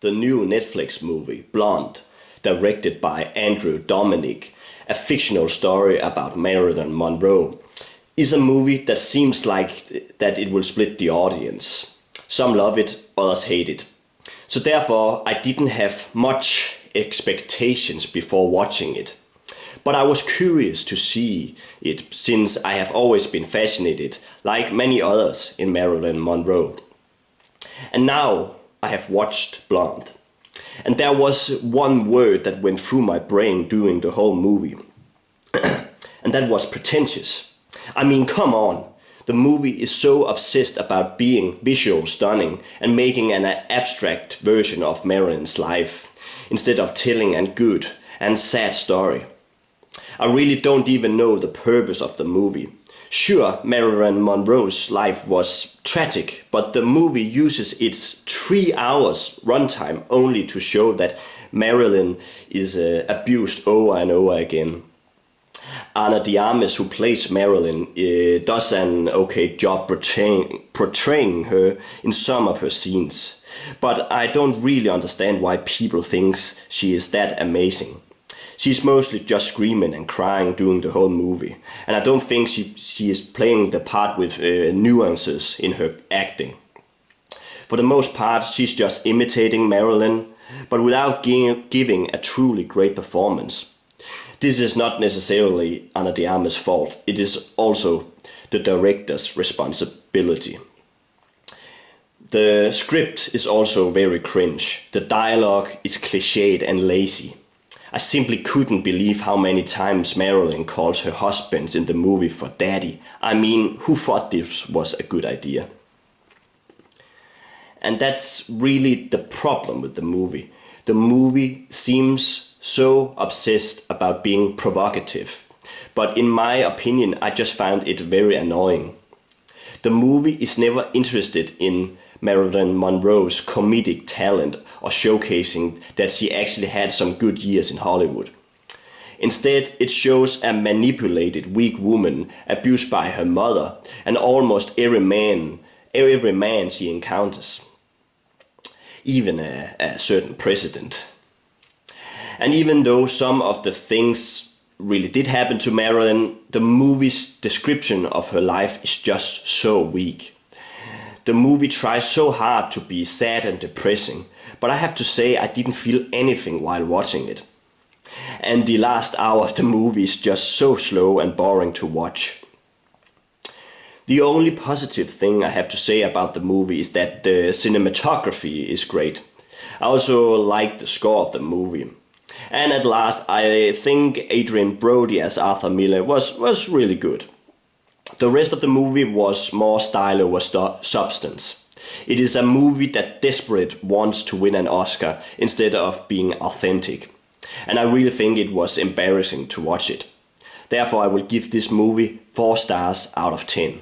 The new Netflix movie, Blonde, directed by Andrew Dominik, a fictional story about Marilyn Monroe, is a movie that seems like that it will split the audience. Some love it, others hate it. So therefore, I didn't have much expectations before watching it. But I was curious to see it since I have always been fascinated, like many others, in Marilyn Monroe. And now I have watched Blonde. And there was one word that went through my brain during the whole movie. And that was pretentious. I mean, come on. The movie is so obsessed about being visual stunning and making an abstract version of Marilyn's life, instead of telling a good and sad story. I really don't even know the purpose of the movie. Sure, Marilyn Monroe's life was tragic, but the movie uses its 3 hours runtime only to show that Marilyn is abused over and over again. Ana de Armas, who plays Marilyn, does an okay job portraying her in some of her scenes. But I don't really understand why people think she is that amazing. She's mostly just screaming and crying during the whole movie, and I don't think she is playing the part with nuances in her acting. For the most part, she's just imitating Marilyn, but without giving a truly great performance. This is not necessarily Ana de Armas' fault, it is also the director's responsibility. The script is also very cringe. The dialogue is cliched and lazy. I simply couldn't believe how many times Marilyn calls her husbands in the movie for daddy. I mean, who thought this was a good idea? And that's really the problem with the movie. The movie seems so obsessed about being provocative, but in my opinion, I just found it very annoying. The movie is never interested in Marilyn Monroe's comedic talent or showcasing that she actually had some good years in Hollywood. Instead, it shows a manipulated, weak woman abused by her mother and almost every man she encounters, even a certain president. And even though some of the things really did happen to Marilyn, the movie's description of her life is just so weak. The movie tries so hard to be sad and depressing, but I have to say I didn't feel anything while watching it. And the last hour of the movie is just so slow and boring to watch. The only positive thing I have to say about the movie is that the cinematography is great. I also like the score of the movie. And at last, I think Adrien Brody as Arthur Miller was really good. The rest of the movie was more style over substance. It is a movie that desperately wants to win an Oscar instead of being authentic. And I really think it was embarrassing to watch it. Therefore, I will give this movie 4 stars out of 10.